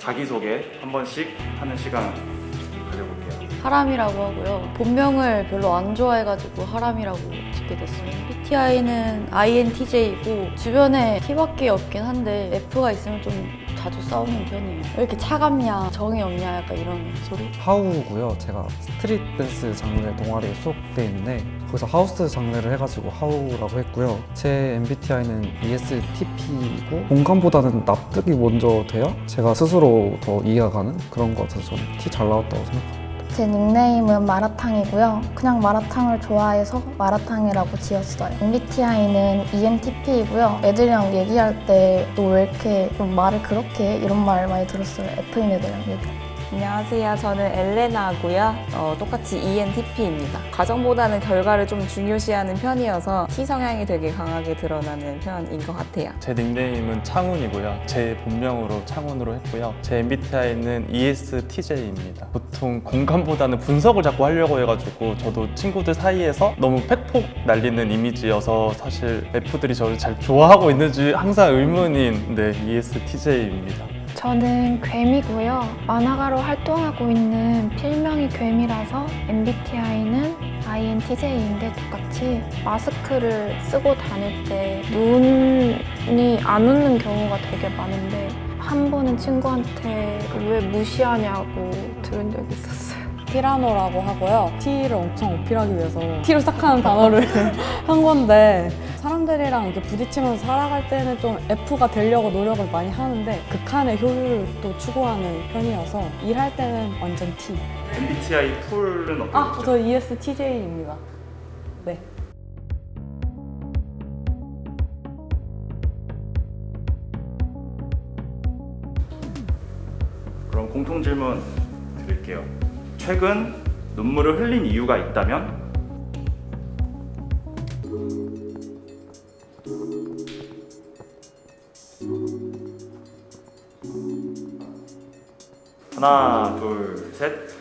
자기소개 한 번씩 하는 시간 가져볼게요. 하람이라고 하고요. 본명을 별로 안 좋아해가지고 하람이라고 짓게 됐어요. MBTI는 INTJ이고 주변에 T밖에 없긴 한데 F가 있으면 좀 자주 싸우는 편이에요. 왜 이렇게 차갑냐, 정이 없냐 약간 이런 소리? 하우고요. 제가 스트릿 댄스 장르 동아리에 소속돼 있는데 거기서 하우스 장르를 해가지고 하우라고 했고요. 제 MBTI는 ESTP이고 공감보다는 납득이 먼저 돼야 제가 스스로 더 이해가 가는 그런 것 같아서 저는 T 잘 나왔다고 생각합니다. 제 닉네임은 마라탕이고요. 그냥 마라탕을 좋아해서 마라탕이라고 지었어요. MBTI는 ENTP이고요. 애들이랑 얘기할 때 너 왜 이렇게 좀 말을 그렇게 해? 이런 말 많이 들었어요. F인 애들이랑 얘기할 때. 안녕하세요. 저는 엘레나고요. 똑같이 ENTP입니다. 과정보다는 결과를 좀 중요시하는 편이어서 T 성향이 되게 강하게 드러나는 편인 것 같아요. 제 닉네임은 창훈이고요. 제 본명으로 창훈으로 했고요. 제 MBTI는 ESTJ입니다. 보통 공감보다는 분석을 자꾸 하려고 해가지고 저도 친구들 사이에서 너무 팩폭 날리는 이미지여서 사실 F들이 저를 잘 좋아하고 있는지 항상 의문인 ESTJ입니다. 저는 괴미고요. 만화가로 활동하고 있는 필명이 괴미라서 MBTI는 INTJ인데 똑같이 마스크를 쓰고 다닐 때 눈이 안 웃는 경우가 되게 많은데 한 번은 친구한테 왜 무시하냐고 들은 적이 있었어요. 티라노라고 하고요. T를 엄청 어필하기 위해서 T로 시작하는 단어를 한 건데 사람들이랑 이렇게 부딪히면서 살아갈 때는 좀 F가 되려고 노력을 많이 하는데 극한의 효율을 또 추구하는 편이어서 일할 때는 완전 T. MBTI 툴은 어떻게 되죠? 저 ESTJ입니다. 네. 그럼 공통 질문 드릴게요. 최근 눈물을 흘린 이유가 있다면? 하나, 둘, 셋.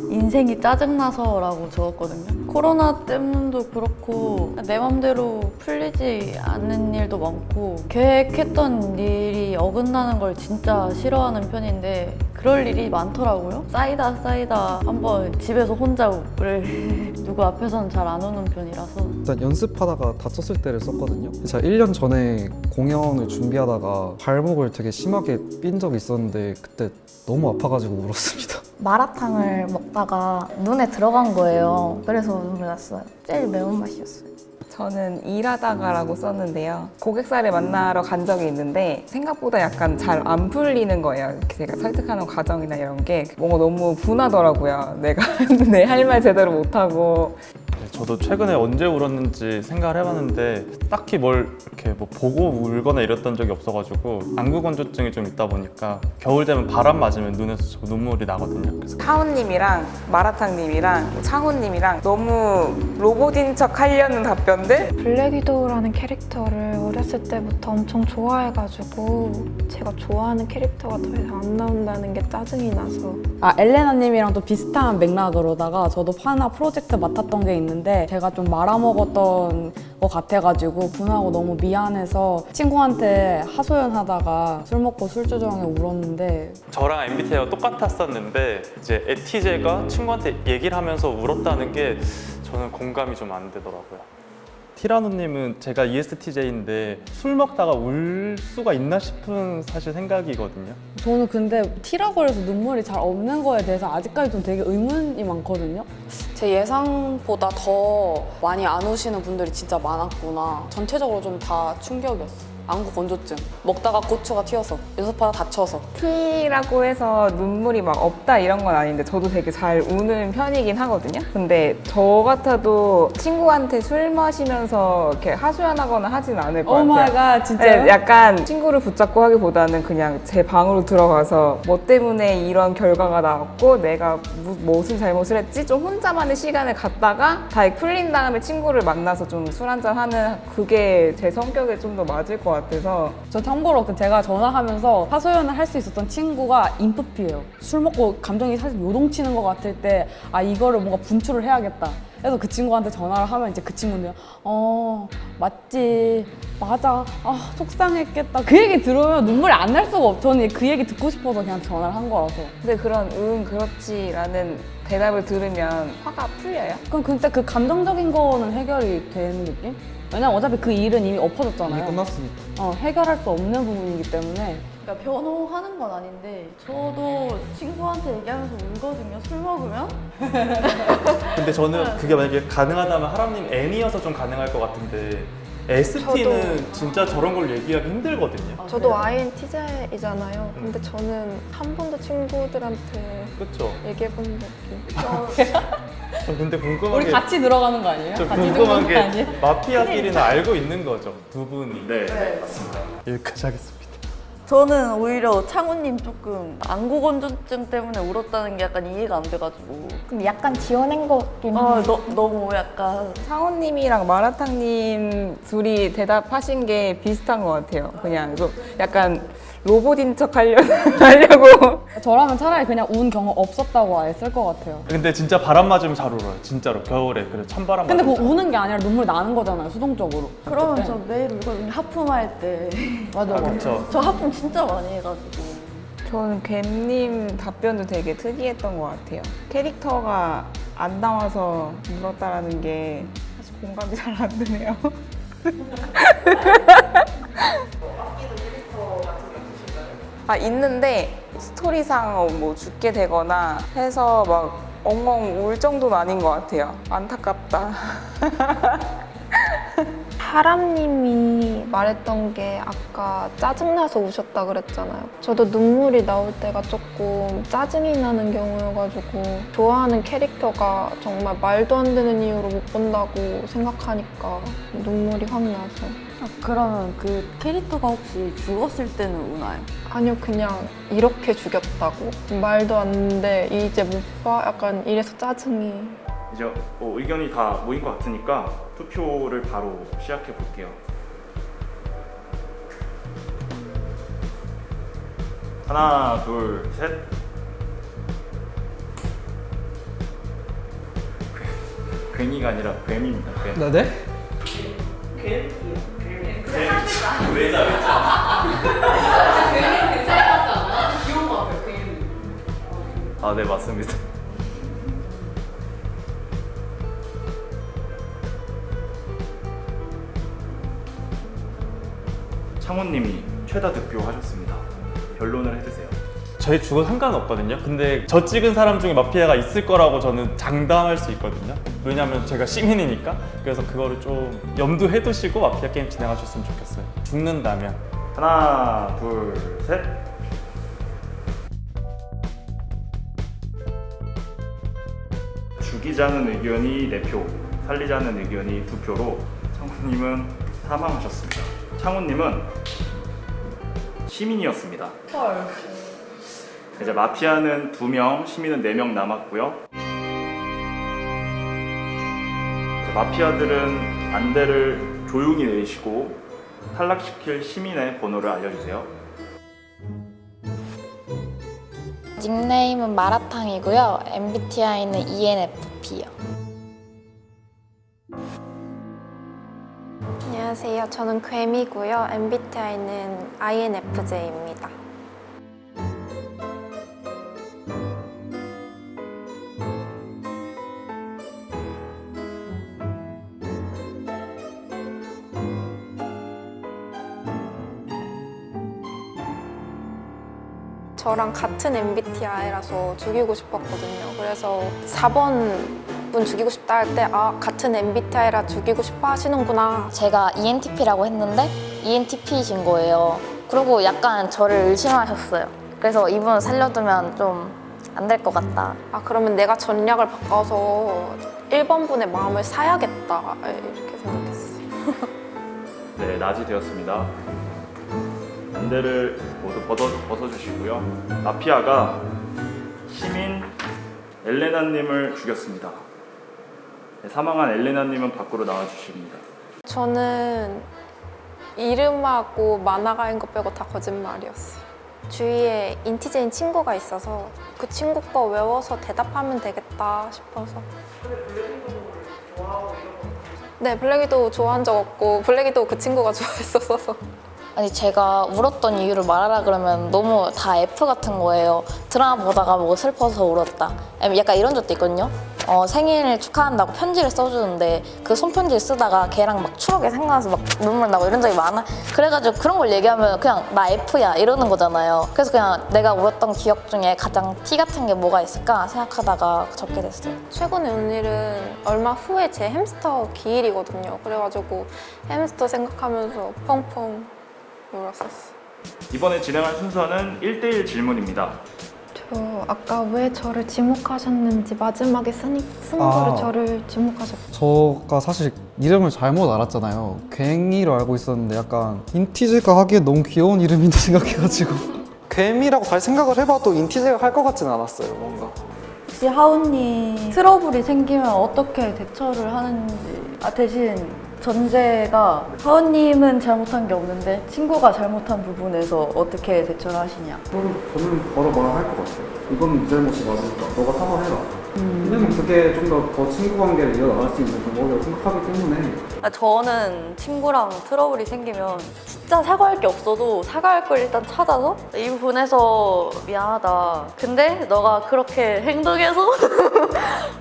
인생이 짜증나서라고 적었거든요. 코로나 때문도 그렇고 내 맘대로 풀리지 않는 일도 많고 계획했던 일이 어긋나는 걸 진짜 싫어하는 편인데 그럴 일이 많더라고요. 쌓이다 한번 집에서 혼자 울을 누구 앞에서는 잘 안 우는 편이라서. 일단 연습하다가 다쳤을 때를 썼거든요. 제가 1년 전에 공연을 준비하다가 발목을 되게 심하게 삔 적이 있었는데 그때 너무 아파가지고 울었습니다. 마라탕을 먹다가 눈에 들어간 거예요. 그래서 눈물이 났어요. 제일 매운맛이었어요. 저는 일하다가라고 썼는데요. 고객사를 만나러 간 적이 있는데 생각보다 약간 잘 안 풀리는 거예요. 제가 설득하는 과정이나 이런 게 뭔가 너무 분하더라고요. 내가 내 할 말 제대로 못하고. 저도 최근에 언제 울었는지 생각을 해봤는데 딱히 뭘 이렇게 뭐 보고 울거나 이랬던 적이 없어가지고 안구 건조증이 좀 있다 보니까 겨울 되면 바람 맞으면 눈에서 저 눈물이 나거든요. 그래서 카운님이랑 마라탕님이랑 창훈님이랑 너무 로봇인 척 하려는 답변들? 블랙 위도우라는 캐릭터를 어렸을 때부터 엄청 좋아해가지고 제가 좋아하는 캐릭터가 더 이상 안 나온다는 게 짜증이 나서 엘레나님이랑 또 비슷한 맥락으로다가 저도 하나 프로젝트 맡았던 게 있는데 제가 좀 말아먹었던 것 같아가지고 분하고 너무 미안해서 친구한테 하소연하다가 술 먹고 술주정에 울었는데 저랑 MBTI가 똑같았었는데 이제 ETJ가 친구한테 얘기를 하면서 울었다는 게 저는 공감이 좀 안 되더라고요. 티라노님은 제가 ESTJ인데 술 먹다가 울 수가 있나 싶은 사실 생각이거든요. 저는 근데 T라고 해서 눈물이 잘 없는 거에 대해서 아직까지 좀 되게 의문이 많거든요. 제 예상보다 더 많이 안 우시는 분들이 진짜 많았구나. 전체적으로 좀 다 충격이었어요. 안구 건조증, 먹다가 고추가 튀어서, 연습하다 다쳐서. T라고 해서 눈물이 막 없다 이런 건 아닌데 저도 되게 잘 우는 편이긴 하거든요. 근데 저 같아도 친구한테 술 마시면서 이렇게 하소연하거나 하진 않을 것 같아요. 오마이갓, 진짜. 네, 약간 친구를 붙잡고 하기보다는 그냥 제 방으로 들어가서 뭐 때문에 이런 결과가 나왔고 내가 무슨 잘못을 했지? 좀 혼자만의 시간을 갖다가 다 풀린 다음에 친구를 만나서 좀 술 한잔 하는 그게 제 성격에 좀 더 맞을 것 같아서. 저 참고로 제가 전화하면서 하소연을 할 수 있었던 친구가 인프피예요. 술 먹고 감정이 사실 요동치는 것 같을 때 아 이거를 뭔가 분출을 해야겠다. 그래서 그 친구한테 전화를 하면 이제 그 친구는 맞지 맞아 아 속상했겠다 그 얘기 들으면 눈물이 안 날 수가 없죠. 저는 그 얘기 듣고 싶어서 그냥 전화를 한 거라서. 근데 그런 그렇지라는 대답을 들으면 화가 풀려요? 그럼 그때 그 감정적인 거는 해결이 되는 느낌? 왜냐면 어차피 그 일은 이미 엎어졌잖아요. 이미 끝났으니까. 해결할 수 없는 부분이기 때문에. 그러니까 변호하는 건 아닌데 저도 친구한테 얘기하면서 울거든요. 술 먹으면. 근데 저는 그게 만약에 가능하다면 하람님 N이어서 좀 가능할 것 같은데 ST는 진짜 저런 걸 얘기하기 힘들거든요. 저도 INTJ이잖아요. 근데 저는 한 번도 친구들한테 그렇죠? 얘기해 본 적이. 저 근데 궁금한 우리 게 같이 들어가는 거 아니에요? 저 같이 궁금한 들어가는 거 아니에요? 게 마피아끼리는 알고 있는 거죠, 두 분이. 네, 맞습니다. 여기까지 하겠습니다. 저는 오히려 창훈님 조금 안구 건조증 때문에 울었다는 게 약간 이해가 안 돼가지고. 근데 약간 지어낸 것 같긴 해요. 너무 약간. 상호님이랑 마라탕님 둘이 대답하신 게 비슷한 것 같아요. 그냥 좀 약간 로봇인 척 하려고. 저라면 차라리 그냥 운 경험 없었다고 아예 쓸 것 같아요. 근데 진짜 바람 맞으면 잘 울어요, 진짜로. 겨울에 그래 찬바람 근데 맞으면. 그거 우는 게 아니라 눈물 나는 거잖아요, 수동적으로. 그러면 그때. 저 매일 울거든요. 하품할 때. 맞아, 아, 맞아. 그렇죠. 저 하품 진짜 많이 해가지고. 저는 갬님 답변도 되게 특이했던 것 같아요. 캐릭터가 안 나와서 울었다라는 게 사실 공감이 잘 안 되네요. 있는데 스토리상 뭐 죽게 되거나 해서 막 엉엉 울 정도는 아닌 것 같아요. 안타깝다. 하람님이 말했던 게 아까 짜증나서 우셨다 그랬잖아요. 저도 눈물이 나올 때가 조금 짜증이 나는 경우여가지고 좋아하는 캐릭터가 정말 말도 안 되는 이유로 못 본다고 생각하니까 눈물이 확 나서. 그러면 그 캐릭터가 혹시 죽었을 때는 우나요? 아니요, 그냥 이렇게 죽였다고? 말도 안 돼. 이제 못 봐? 약간 이래서 짜증이. 이제 의견이 다 모인 것 같으니까 투표를 바로 시작해 볼게요. 하나, 둘, 셋. 괜히가 아니라 괭입니다. 괭. 네? 외자. 아, 네, 맞습니다. 창훈님이 최다 득표하셨습니다. 변론을 해주세요. 저희 죽어도 상관없거든요. 근데 저 찍은 사람 중에 마피아가 있을 거라고 저는 장담할 수 있거든요. 왜냐면 제가 시민이니까. 그래서 그거를 좀 염두해 두시고 마피아 게임 진행하셨으면 좋겠어요. 죽는다면. 하나, 둘, 셋. 죽이자는 의견이 4표, 살리자는 의견이 2표로 창훈님은 사망하셨습니다. 창훈님은 시민이었습니다. 이제 마피아는 2명, 시민은 4명 남았고요. 이제 마피아들은 안대를 조용히 내리시고 탈락시킬 시민의 번호를 알려주세요. 닉네임은 마라탕이고요. MBTI는 ENFP요. 안녕하세요. 저는 괭이고요. MBTI는 INFJ입니다. 저랑 같은 MBTI라서 죽이고 싶었거든요. 그래서 4번 분 죽이고 싶다 할 때 같은 MBTI라 죽이고 싶어 하시는구나. 제가 ENTP라고 했는데 ENTP이신 거예요. 그리고 약간 저를 의심하셨어요. 그래서 이분 살려두면 좀 안 될 것 같다. 그러면 내가 전략을 바꿔서 1번 분의 마음을 사야겠다. 이렇게 생각했어요. 네, 낮이 되었습니다. 안대를 모두 벗어주시고요. 마피아가 시민 엘레나님을 죽였습니다. 네, 사망한 엘레나님은 밖으로 나와주십니다. 저는 이름하고 만화가인 거 빼고 다 거짓말이었어. 주위에 인티제인 친구가 있어서 그 친구 거 외워서 대답하면 되겠다 싶어서. 네, 블랙위도우 좋아한 적 없고 블랙위도우 그 친구가 좋아했었어서. 아니 제가 울었던 이유를 말하라 그러면 너무 다 F 같은 거예요. 드라마 보다가 뭐 슬퍼서 울었다. 약간 이런 적도 있거든요. 생일 축하한다고 편지를 써주는데 그 손편지를 쓰다가 걔랑 막 추억이 생각나서 막 눈물 나고 이런 적이 많아. 그래가지고 그런 걸 얘기하면 그냥 나 F야 이러는 거잖아요. 그래서 그냥 내가 울었던 기억 중에 가장 T 같은 게 뭐가 있을까 생각하다가 적게 됐어요. 최근에 온 일은 얼마 후에 제 햄스터 기일이거든요. 그래가지고 햄스터 생각하면서 펑펑 울었었어. 이번에 진행할 순서는 1대1 질문입니다. 저 아까 왜 저를 지목하셨는지 마지막에 쓴 거를 저를 지목하셨죠. 저가 사실 이름을 잘못 알았잖아요. 괭이로 알고 있었는데 약간 인티제가 하기에 너무 귀여운 이름인데 생각해가지고 괭이라고 잘 생각을 해봐도 인티제가 할 것 같진 않았어요, 뭔가. 혹시 하우님 트러블이 생기면 어떻게 대처를 하는지 대신 전제가 하우님은 잘못한 게 없는데 친구가 잘못한 부분에서 어떻게 대처를 하시냐. 저는 바로 말할 것 같아요. 이건 네 잘못이 맞으니까 너가 사과해라. 왜냐면 그게 좀 더 친구 관계를 이어나갈 수 있는 방법이라고 생각하기 때문에. 저는 친구랑 트러블이 생기면 진짜 사과할 게 없어도 사과할 걸 일단 찾아서 이 부분에서 미안하다. 근데 너가 그렇게 행동해서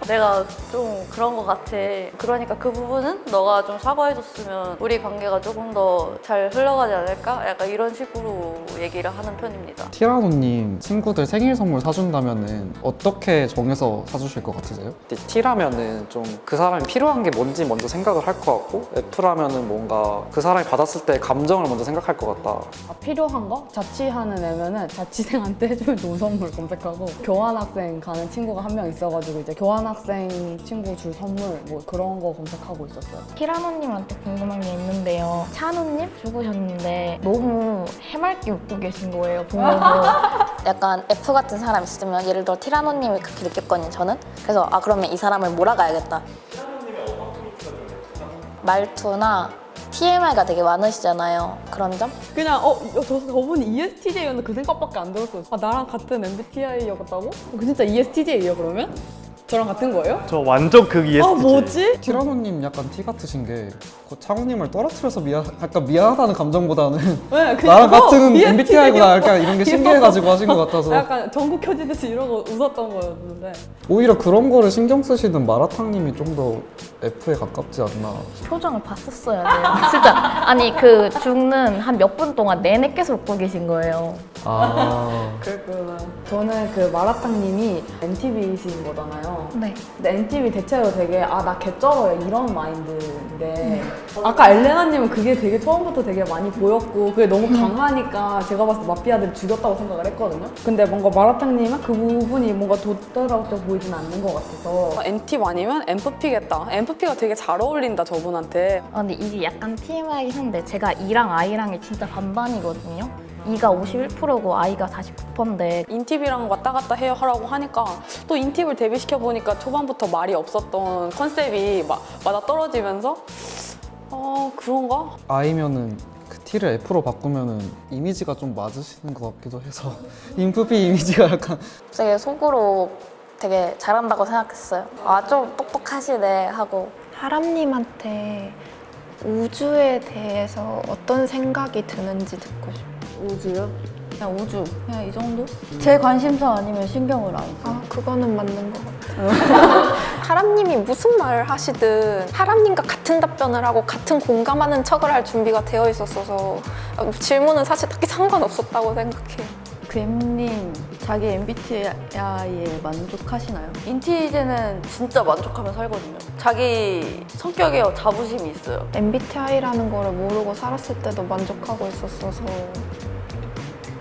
내가 좀 그런 것 같아. 그러니까 그 부분은 너가 좀 사과해줬으면 우리 관계가 조금 더 잘 흘러가지 않을까? 약간 이런 식으로 얘기를 하는 편입니다. 티라노님 친구들 생일 선물 사준다면은 어떻게 정해서 사주실 것 같으세요? T라면은 좀 그 사람이 필요한 게 뭔지 먼저 생각을 할 것 같고 F라면은 뭔가 그 사람이 받았을 때 감정을 먼저 생각할 것 같다. 필요한 거? 자취하는 애면은 자취생한테 해주면 좋은 선물 검색하고 교환학생 가는 친구가 한 명 있어가지고 이제 교환학생 친구 줄 선물 뭐 그런 거 검색하고 있었어요. 티라노님한테 궁금한 게 있는데요. 찬우님 죽으셨는데 너무 해맑게 웃고 계신 거예요, 보면서. 약간 F 같은 사람 있으면 예를 들어 티라노님이 그렇게 느꼈거든요, 저는. 그래서 그러면 이 사람을 몰아가야겠다. 말투나 TMI가 되게 많으시잖아요. 그런 점? 그냥 저분이 ESTJ였는데 그 생각밖에 안 들었어요. 나랑 같은 MBTI였다고? 진짜 ESTJ예요 그러면? 저랑 같은 거예요? 저 완전 극 ESTJ. 뭐지? 티라노님 약간 T 같으신 게 창우님을 떨어뜨려서 약간 미안하다는 감정보다는 네, 나랑 같은 MBTI구나 약간 이런 게 신기해가지고 하신 것 같아서 약간 전국 켜지듯이 이러고 웃었던 거였는데 오히려 그런 거를 신경 쓰시는 마라탕님이 좀 더 F에 가깝지 않나. 표정을 봤었어야 돼요. 진짜. 아니 그 죽는 한 몇 분 동안 내내 계속 웃고 계신 거예요. 그랬구나. 저는 그 마라탕님이 NTV이신 거잖아요. 네. 근데 NTV 대체로 되게 나 개쩔어요 이런 마인드인데 아까 엘레나님은 그게 되게 처음부터 되게 많이 보였고 그게 너무 강하니까 제가 봤을 때 마피아들이 죽였다고 생각을 했거든요. 근데 뭔가 마라탕님은 그 부분이 뭔가 도드라져 보이진 않는 것 같아서 NT 아니면 MFP겠다. MFP가 되게 잘 어울린다 저분한테. 근데 이게 약간 TMI이긴 한데 제가 E랑 I랑이 진짜 반반이거든요. E가 51%고 I가 49%인데 인팁이랑 왔다 갔다 해요 하라고 하니까 또 인팁을 데뷔시켜 보니까 초반부터 말이 없었던 컨셉이 맞아 떨어지면서 그런가? I면은 그 T를 F로 바꾸면은 이미지가 좀 맞으시는 것 같기도 해서 인프피 이미지가 약간 되게 속으로 되게 잘한다고 생각했어요. 좀 똑똑하시네 하고. 하람님한테 우주에 대해서 어떤 생각이 드는지 듣고 싶어요. 우주요? 그냥 우주. 그냥 이 정도? 제 관심사 아니면 신경을 안 써. 그거는 맞는 것 같아요. 하람님이 무슨 말을 하시든 하람님과 같은 답변을 하고 같은 공감하는 척을 할 준비가 되어 있었어서 질문은 사실 딱히 상관없었다고 생각해요. 괭님, 자기 MBTI에 만족하시나요? 인티제는 진짜 만족하며 살거든요. 자기 성격에 자부심이 있어요. MBTI라는 거를 모르고 살았을 때도 만족하고 있었어서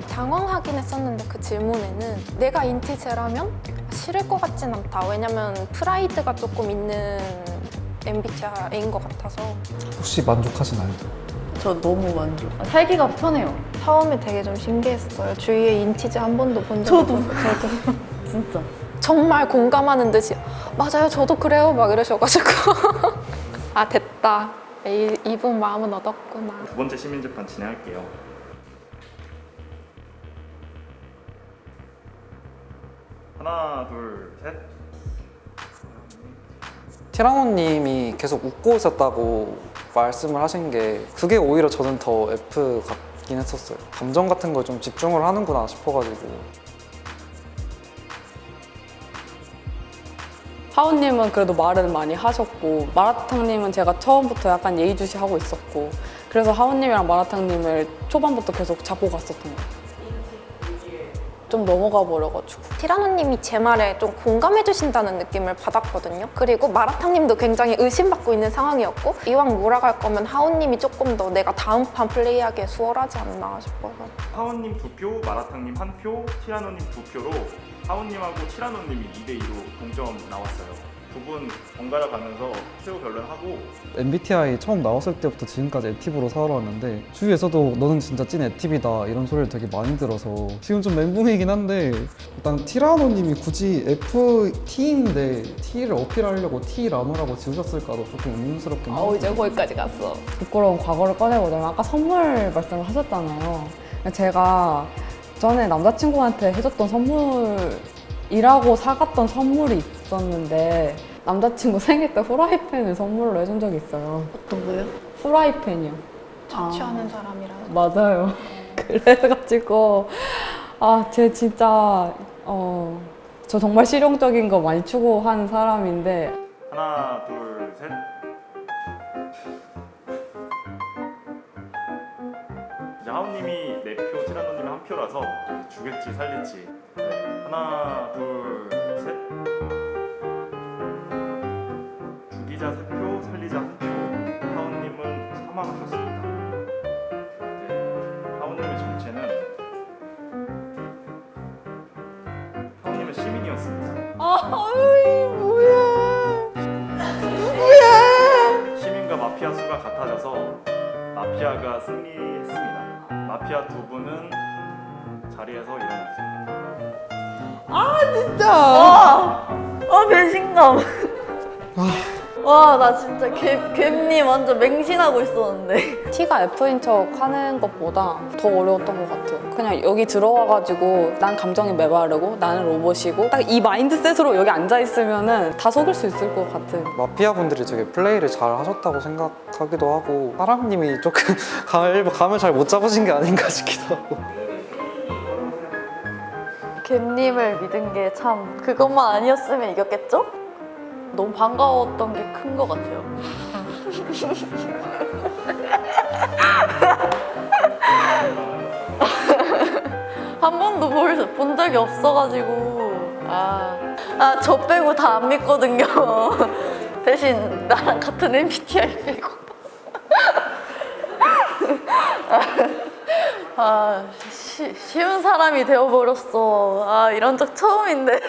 당황하긴 했었는데 그 질문에는 내가 인티제라면 싫을 것 같진 않다. 왜냐면 프라이드가 조금 있는 MBTI인 것 같아서. 혹시 만족하시나요? 저 너무 만족. 살기가 편해요. 처음에 되게 좀 신기했어요. 주위에 인티제 한 번도 본 적 없어서. 저도 진짜. 정말 공감하는 듯이 맞아요 저도 그래요 막 이러셔가지고 됐다 이분 마음은 얻었구나. 두 번째 시민재판 진행할게요. 하나, 둘, 셋. 티라노님이 계속 웃고 있었다고 말씀을 하신 게 그게 오히려 저는 더 F 같긴 했었어요. 감정 같은 걸 좀 집중을 하는구나 싶어가지고. 하우님은 그래도 말을 많이 하셨고 마라탕님은 제가 처음부터 약간 예의주시하고 있었고 그래서 하우님이랑 마라탕님을 초반부터 계속 잡고 갔었던 것 같아요. 좀 넘어가 버려가지고. 티라노님이 제 말에 좀 공감해주신다는 느낌을 받았거든요. 그리고 마라탕님도 굉장히 의심받고 있는 상황이었고 이왕 몰아갈 거면 하우님이 조금 더 내가 다음 판 플레이하기에 수월하지 않나 싶어서. 하원님 2표, 마라탕님 1표, 티라노님 2표로 하원님하고 티라노님이 2대2로 동점 나왔어요. 두 분 번갈아 가면서 최후 변론하고 MBTI 처음 나왔을 때부터 지금까지 애티브로 살아왔는데 주위에서도 너는 진짜 찐 애티브다 이런 소리를 되게 많이 들어서 지금 좀 멘붕이긴 한데 일단 티라노님이 굳이 FT인데 T를 어필하려고 T라노라고 지으셨을까도 조금 의문스럽긴 한데 이제 거기까지 갔어. 부끄러운 과거를 꺼내보자면 아까 선물 말씀을 하셨잖아요. 제가 전에 남자친구한테 해줬던 선물이라고 사갔던 선물이 있었는데 남자친구 생일 때 후라이팬을 선물로 해준 적이 있어요. 어떤 거요? 후라이팬이요. 자취하는 사람이라. 맞아요. 그래가지고 쟤 진짜 저 정말 실용적인 거 많이 추구하는 사람인데 하나, 둘, 셋. 이제 하우님이 4표, 티라노님이 1표라서 죽일지 살릴지. 네. 하나, 둘, 셋. 죽이자 3표, 살리자 1표. 하우님은 사망하셨습니다. 이제 하우님의 정체는 하우님은 시민이었습니다. 시민과 마피아 수가 같아져서 마피아가 승리했습니다. 마피아 두 분은 자리에서 일어났습니다. 배신감. 와, 나 진짜 갬님 완전 맹신하고 있었는데. T가 F인 척 하는 것보다 더 어려웠던 것 같아요. 그냥 여기 들어와가지고 난 감정이 메마르고 나는 로봇이고 딱 이 마인드셋으로 여기 앉아있으면은 다 속일 수 있을 것 같은. 마피아 분들이 되게 플레이를 잘 하셨다고 생각하기도 하고 사람님이 조금 감을 잘 못 잡으신 게 아닌가 싶기도 하고 갬님을 믿은 게 참 그것만 아니었으면 이겼겠죠? 너무 반가웠던 게 큰 것 같아요. 한 번도 본 적이 없어가지고 저 빼고 다 안 믿거든요. 대신 나랑 같은 MBTI 빼고. 쉬운 사람이 되어버렸어. 이런 적 처음인데.